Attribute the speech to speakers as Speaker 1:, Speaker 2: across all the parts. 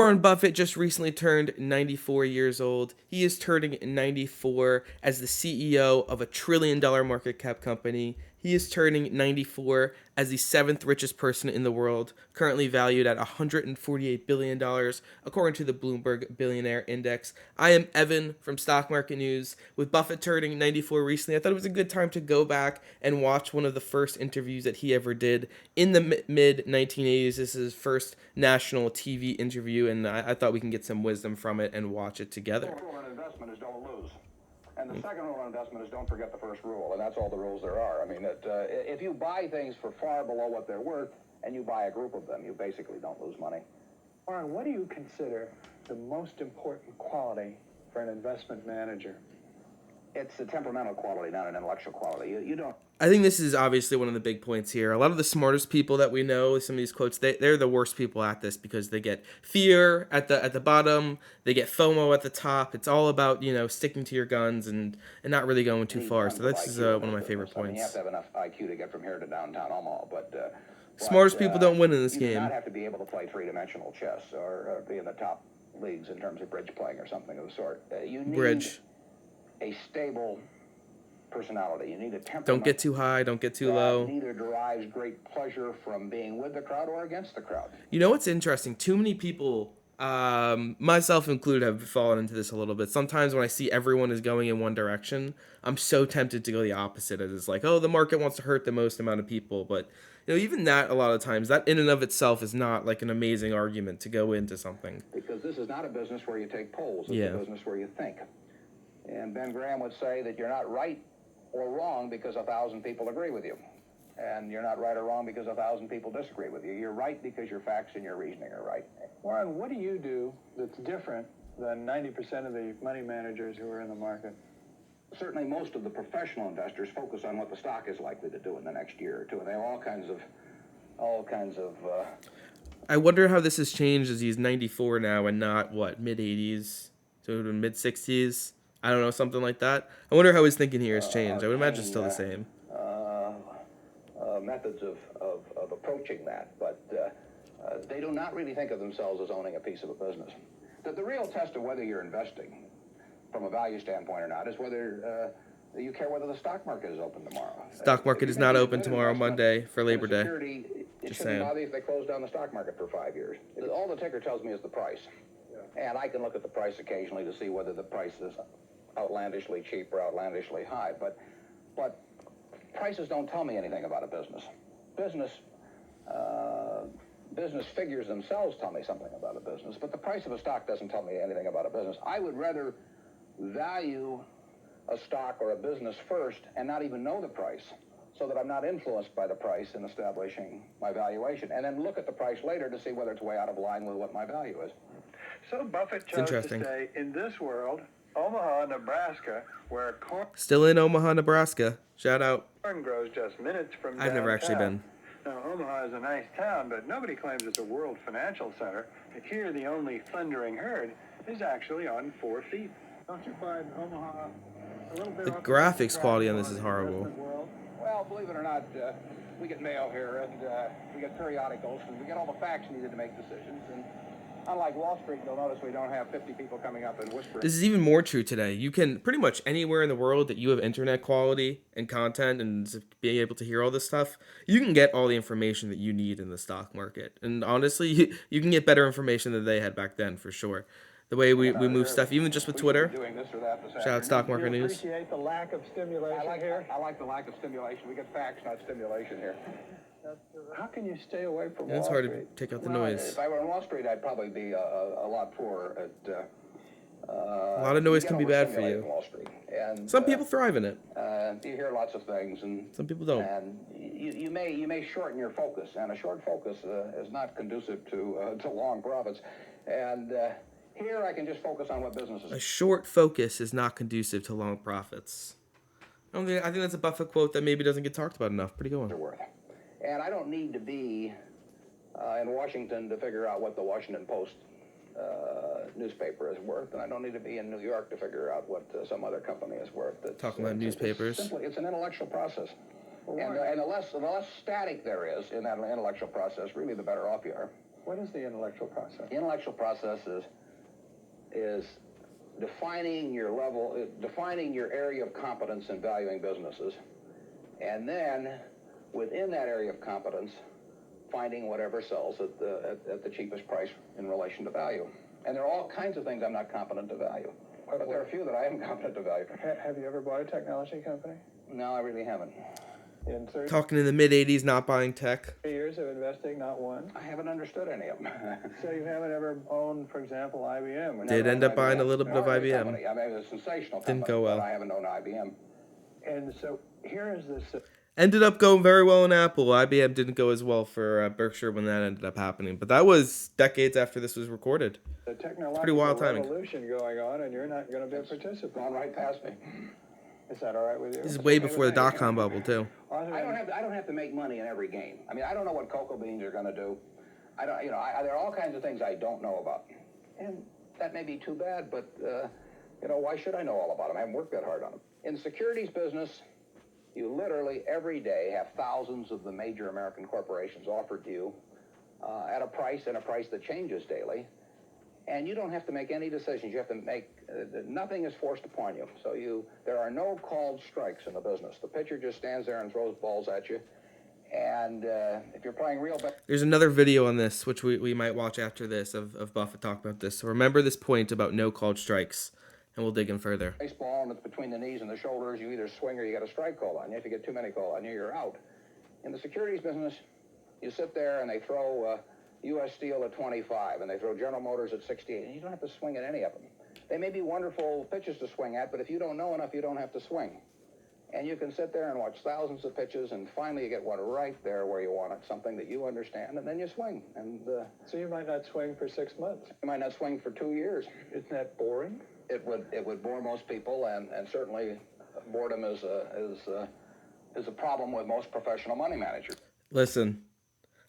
Speaker 1: Warren Buffett just recently turned 94 years old. He is turning 94 as the CEO of a $1 trillion market cap company. He is turning 94 as the seventh richest person in the world, currently valued at $148 billion, according to the Bloomberg Billionaire Index. I am Evan from Stock Market News. With Buffett turning 94 recently, I thought it was a good time to go back and watch one of the first interviews that he ever did in the mid 1980s. This is his first national TV interview, and I thought we can get some wisdom from it and watch it together.
Speaker 2: The rule in investment is don't lose. And the second rule in investment is don't forget the first rule, and that's all the rules there are. I mean, if you buy things for far below what they're worth, and you buy a group of them, you basically don't lose money.
Speaker 3: Warren, what do you consider the most important quality for an investment manager?
Speaker 2: It's a temperamental quality, not an intellectual quality. You don't...
Speaker 1: I think this is obviously one of the big points here. A lot of the smartest people that we know, some of these quotes, they're the worst people at this because they get fear at the bottom, they get FOMO at the top. It's all about, sticking to your guns and not really going too far. So this is one of my favorite points.
Speaker 2: You have to have enough IQ to get from here to downtown Omaha, but
Speaker 1: smartest people don't win in this
Speaker 2: you
Speaker 1: game.
Speaker 2: You do not have to be able to play three-dimensional chess or be in the top leagues in terms of bridge playing or something of the sort. You need a stable personality. You need a temperament.
Speaker 1: Don't get too high, don't get too low.
Speaker 2: Neither derives great pleasure from being with the crowd or against the crowd.
Speaker 1: You know what's interesting? Too many people, myself included, have fallen into this a little bit. Sometimes when I see everyone is going in one direction, I'm so tempted to go the opposite. It's like, oh, the market wants to hurt the most amount of people. But even that, a lot of times, that in and of itself is not like an amazing argument to go into something.
Speaker 2: Because this is not a business where you take polls. It's a business where you think. And Ben Graham would say that you're not right or wrong because 1,000 people agree with you. And you're not right or wrong because 1,000 people disagree with you. You're right because your facts and your reasoning are right.
Speaker 3: Warren, what do you do that's different than 90% of the money managers who are in the market?
Speaker 2: Certainly most of the professional investors focus on what the stock is likely to do in the next year or two. And they have all kinds of
Speaker 1: I wonder how this has changed as he's 94 now and not, mid-80s to mid-60s? I don't know, something like that. I wonder how his thinking here has changed. I would imagine it's still the same.
Speaker 2: Methods of approaching that, but they do not really think of themselves as owning a piece of a business. The real test of whether you're investing from a value standpoint or not is whether you care whether the stock market is open tomorrow.
Speaker 1: Stock market is not open tomorrow, Monday, for Labor Day.
Speaker 2: It shouldn't bother you if they close down the stock market for 5 years. All the ticker tells me is the price. And I can look at the price occasionally to see whether the price is outlandishly cheap or outlandishly high. But prices don't tell me anything about a business. Business figures themselves tell me something about a business, but the price of a stock doesn't tell me anything about a business. I would rather value a stock or a business first and not even know the price, so that I'm not influenced by the price in establishing my valuation, and then look at the price later to see whether it's way out of line with what my value is.
Speaker 3: So Buffett chose to stay in this world, Omaha, Nebraska, where corn...
Speaker 1: Still in Omaha, Nebraska. Shout out.
Speaker 3: Corn grows just minutes from downtown.
Speaker 1: I've never actually been.
Speaker 3: Now, Omaha is a nice town, but nobody claims it's a world financial center. Here, the only thundering herd is actually on 4 feet. Don't you find Omaha a little bit...
Speaker 1: The graphics quality on this is horrible.
Speaker 2: Well, believe it or not, we get mail here, and we get periodicals, and we get all the facts needed to make decisions. And unlike Wall Street, you'll notice we don't have 50 people coming up and whispering.
Speaker 1: This is even more true today. You can pretty much anywhere in the world that you have internet quality and content and being able to hear all this stuff, you can get all the information that you need in the stock market. And honestly, you can get better information than they had back then, for sure. The way we move stuff, even just with Twitter. Shout out Stock Market News.
Speaker 3: Appreciate the lack of stimulation here?
Speaker 2: I like the lack of stimulation. We get facts, not stimulation here.
Speaker 3: How can you stay away from Wall
Speaker 1: It's
Speaker 3: Street?
Speaker 1: hard to take out the noise.
Speaker 2: If I were on Wall Street, I'd probably be a lot poorer at...
Speaker 1: a lot of noise can be bad for you.
Speaker 2: Wall Street. And,
Speaker 1: some people thrive in it.
Speaker 2: You hear lots of things, and
Speaker 1: some people don't.
Speaker 2: And you may shorten your focus, and a short focus is not conducive to long profits. And here I can just focus on what businesses.
Speaker 1: A short focus is not conducive to long profits. I think that's a Buffett quote that maybe doesn't get talked about enough. Pretty good one.
Speaker 2: Worth. And I don't need to be in Washington to figure out what the Washington Post newspaper is worth, and I don't need to be in New York to figure out what some other company is worth.
Speaker 1: Talking about newspapers.
Speaker 2: It's an intellectual process. And the less static there is in that intellectual process, really the better off you are.
Speaker 3: What is the intellectual process?
Speaker 2: The intellectual process is defining your level, defining your area of competence in valuing businesses, and then within that area of competence, finding whatever sells at the cheapest price in relation to value. And there are all kinds of things I'm not competent to value, but there are a few that I am competent to value.
Speaker 3: Have you ever bought a technology company?
Speaker 2: No, I really haven't.
Speaker 3: In 30
Speaker 1: Talking in the mid-'80s, not buying tech.
Speaker 3: years of investing, not one?
Speaker 2: I haven't understood any of them.
Speaker 3: So you haven't ever owned, for example, IBM?
Speaker 1: Did end up buying a little bit of IBM.
Speaker 2: Company. I mean, it was a sensational
Speaker 1: Didn't
Speaker 2: company,
Speaker 1: go well.
Speaker 2: but I haven't owned IBM.
Speaker 3: And so here is this...
Speaker 1: Ended up going very well in Apple. IBM didn't go as well for Berkshire when that ended up happening. But that was decades after this was recorded.
Speaker 3: The technological
Speaker 1: Pretty wild timing.
Speaker 3: revolution going on, and you're not going to be a participant.
Speaker 2: Gone right past me.
Speaker 3: Is that all right with you?
Speaker 1: This is way before the dot-com bubble, too.
Speaker 2: I don't have to make money in every game. I mean, I don't know what cocoa beans are going to do. I don't, you know, there are all kinds of things I don't know about, and that may be too bad. But you know, why should I know all about them? I haven't worked that hard on them. In the securities business, you literally every day have thousands of the major American corporations offered to you at a price that changes daily. And you don't have to make any decisions. You have to make, nothing is forced upon you. So there are no called strikes in the business. The pitcher just stands there and throws balls at you. And if you're playing real...
Speaker 1: There's another video on this, which we might watch after this, of Buffett talking about this. So remember this point about no called strikes, and we'll dig in further.
Speaker 2: Baseball, and it's between the knees and the shoulders. You either swing or you got a strike call on you. If you get too many call on you, you're out. In the securities business, you sit there and they throw... U.S. Steel at 25, and they throw General Motors at 68, and you don't have to swing at any of them. They may be wonderful pitches to swing at, but if you don't know enough, you don't have to swing. And you can sit there and watch thousands of pitches, and finally you get one right there where you want it, something that you understand, and then you swing. And
Speaker 3: so you might not swing for 6 months.
Speaker 2: You might not swing for 2 years.
Speaker 3: Isn't that boring?
Speaker 2: It would bore most people, and certainly boredom is a problem with most professional money managers.
Speaker 1: Listen,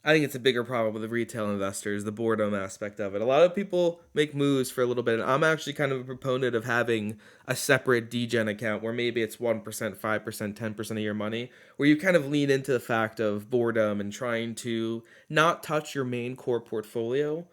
Speaker 1: I think it's a bigger problem with the retail investors, the boredom aspect of it. A lot of people make moves for a little bit, and I'm actually kind of a proponent of having a separate degen account where maybe it's 1%, 5%, 10% of your money, where you kind of lean into the fact of boredom and trying to not touch your main core portfolio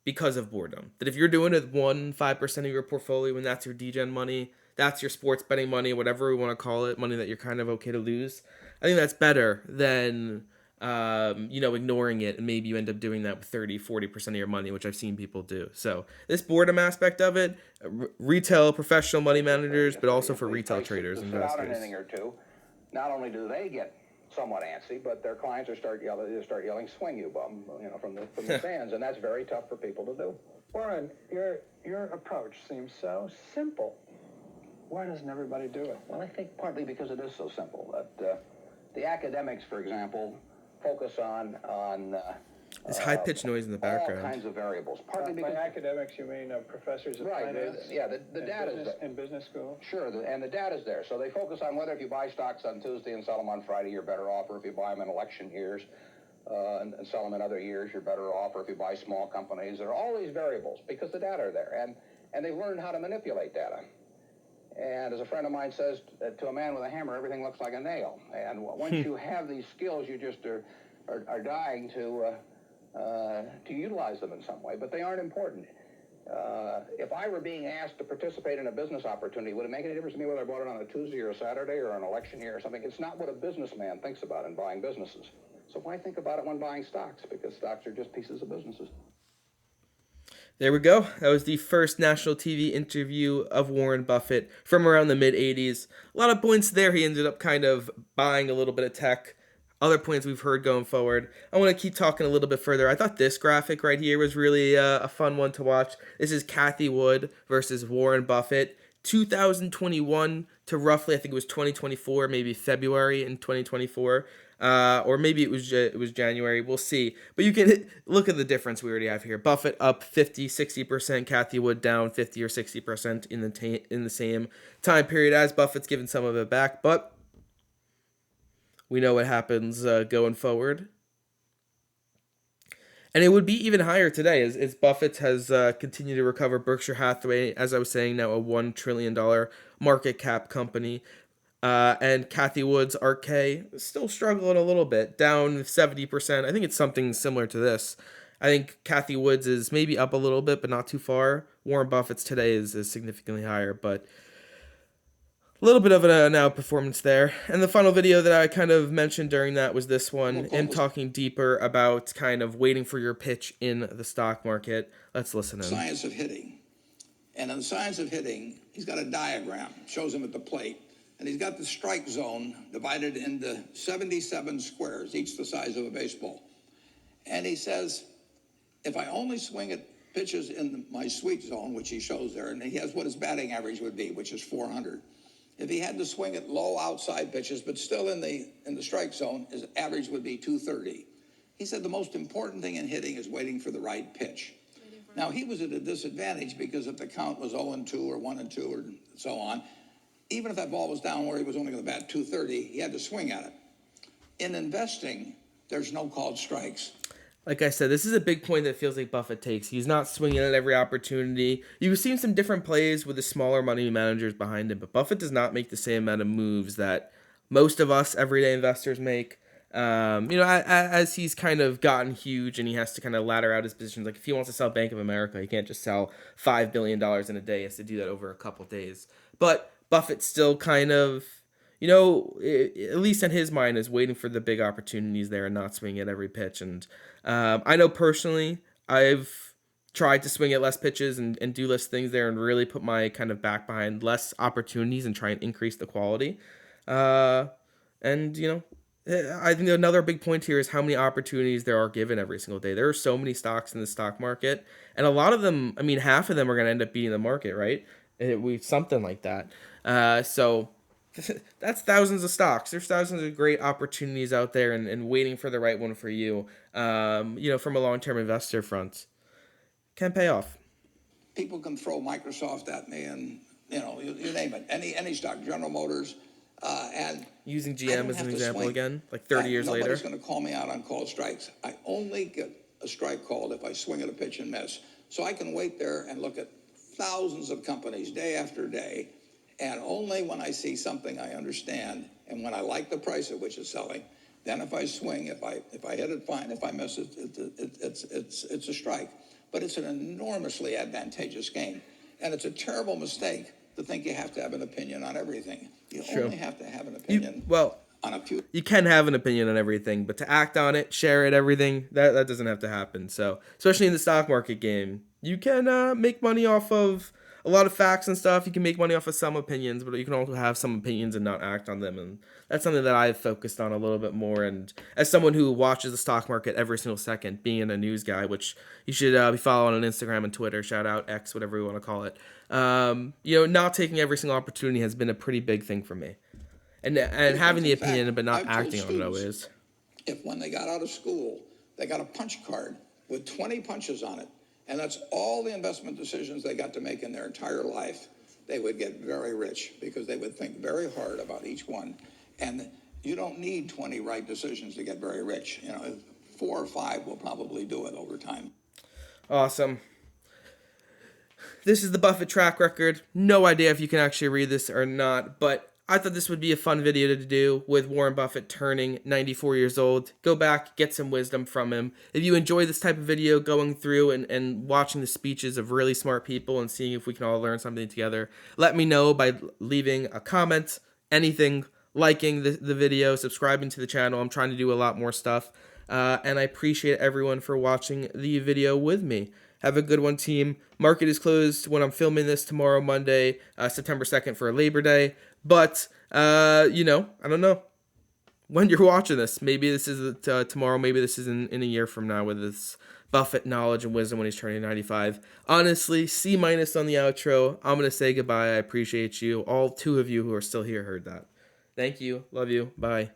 Speaker 1: because of boredom. That if you're doing it 5% of your portfolio and that's your degen money, that's your sports betting money, whatever we want to call it, money that you're kind of okay to lose, I think that's better than... ignoring it, and maybe you end up doing that with 30-40% of your money, which I've seen people do. So this boredom aspect of it, retail professional money managers, but also for retail traders and investors.
Speaker 2: Out an inning or two, not only do they get somewhat antsy, but their clients start yelling, "Swing, you bum!" You know, from the stands, and that's very tough for people to do.
Speaker 3: Warren, your approach seems so simple. Why doesn't everybody do it?
Speaker 2: Well, I think partly because it is so simple. That the academics, for example, focus on
Speaker 1: this high-pitched noise in the background.
Speaker 2: All kinds of variables.
Speaker 3: Partly because by academics, you mean professors of finance?
Speaker 2: Yeah, the data's there.
Speaker 3: In business school?
Speaker 2: Sure, and the data's there. So they focus on whether if you buy stocks on Tuesday and sell them on Friday, you're better off, or if you buy them in election years and sell them in other years, you're better off, or if you buy small companies. There are all these variables because the data are there, and they've learned how to manipulate data. And as a friend of mine says, to a man with a hammer, everything looks like a nail. And once you have these skills, you just are dying to utilize them in some way. But they aren't important. If I were being asked to participate in a business opportunity, would it make any difference to me whether I bought it on a Tuesday or a Saturday or an election year or something? It's not what a businessman thinks about in buying businesses. So why think about it when buying stocks? Because stocks are just pieces of businesses.
Speaker 1: There we go. That was the first national TV interview of Warren Buffett from around the mid-'80s. A lot of points there. He ended up kind of buying a little bit of tech. Other points we've heard going forward. I want to keep talking a little bit further. I thought this graphic right here was really a fun one to watch. This is Cathie Wood versus Warren Buffett. 2021 to roughly, I think it was 2024, maybe February in 2024. Or maybe it was January. We'll see. But you can look at the difference we already have here. Buffett up 50, 60%. Cathie Wood down 50 or 60% in the same time period as Buffett's given some of it back. But we know what happens going forward. And it would be even higher today as Buffett has continued to recover. Berkshire Hathaway, as I was saying, now a $1 trillion market cap company. And Cathie Wood's RK still struggling a little bit, down 70%. I think it's something similar to this. I think Kathy Woods is maybe up a little bit, but not too far. Warren Buffett's today is significantly higher, but a little bit of an outperformance there. And the final video that I kind of mentioned during that was this one, him talking deeper about kind of waiting for your pitch in the stock market. Let's listen in.
Speaker 2: Science of hitting. And in the science of hitting, he's got a diagram, shows him at the plate. And he's got the strike zone divided into 77 squares, each the size of a baseball. And he says, if I only swing at pitches in my sweet zone, which he shows there, and he has what his batting average would be, which is 400. If he had to swing at low outside pitches, but still in the strike zone, his average would be 230. He said the most important thing in hitting is waiting for the right pitch. Now, he was at a disadvantage because if the count was 0-2 or 1-2 or so on, even if that ball was down where he was only going to bat 230, he had to swing at it. In investing, there's no called strikes.
Speaker 1: Like I said, this is a big point that feels like Buffett takes. He's not swinging at every opportunity. You've seen some different plays with the smaller money managers behind him, but Buffett does not make the same amount of moves that most of us everyday investors make. As he's kind of gotten huge and he has to kind of ladder out his positions. Like if he wants to sell Bank of America, he can't just sell $5 billion in a day. He has to do that over a couple days. But Buffett still kind of, at least in his mind, is waiting for the big opportunities there and not swinging at every pitch. And I know personally, I've tried to swing at less pitches and do less things there and really put my kind of back behind less opportunities and try and increase the quality. I think another big point here is how many opportunities there are given every single day. There are so many stocks in the stock market, and a lot of them, half of them are going to end up beating the market, right? Something like that. So that's thousands of stocks. There's thousands of great opportunities out there and waiting for the right one for you, from a long-term investor front. Can pay off.
Speaker 2: People can throw Microsoft at me and, you name it. Any stock, General Motors, and
Speaker 1: using GM as an example again, like 30 years later.
Speaker 2: Nobody's going to call me out on called strikes. I only get a strike called if I swing at a pitch and miss. So I can wait there and look at thousands of companies day after day, and only when I see something I understand and when I like the price at which it's selling, then if I swing, if I hit it, fine. If I miss it, it's a strike. But it's an enormously advantageous game, and it's a terrible mistake to think you have to have an opinion on everything. You only have to have an opinion on a few.
Speaker 1: You can have an opinion on everything, but to act on it, share it, everything, that doesn't have to happen. So, especially in the stock market game, you can make money off of a lot of facts and stuff. You can make money off of some opinions, but you can also have some opinions and not act on them. And that's something that I've focused on a little bit more. And as someone who watches the stock market every single second, being a news guy, which you should be following on Instagram and Twitter, shout out X, whatever you want to call it. Not taking every single opportunity has been a pretty big thing for me. And having the opinion, but not acting on it always.
Speaker 2: If when they got out of school, they got a punch card with 20 punches on it, and that's all the investment decisions they got to make in their entire life, they would get very rich because they would think very hard about each one. And you don't need 20 right decisions to get very rich. 4 or 5 will probably do it over time.
Speaker 1: Awesome. This is the Buffett track record. No idea if you can actually read this or not, but I thought this would be a fun video to do with Warren Buffett turning 94 years old. Go back, get some wisdom from him. If you enjoy this type of video, going through and watching the speeches of really smart people and seeing if we can all learn something together, let me know by leaving a comment, anything, liking the video, subscribing to the channel. I'm trying to do a lot more stuff. And I appreciate everyone for watching the video with me. Have a good one, team. Market is closed when I'm filming this tomorrow, Monday, September 2nd for Labor Day. But, I don't know when you're watching this. Maybe this is tomorrow. Maybe this is in a year from now with this Buffett knowledge and wisdom when he's turning 95. Honestly, C- on the outro. I'm going to say goodbye. I appreciate you. All 2 of you who are still here heard that. Thank you. Love you. Bye.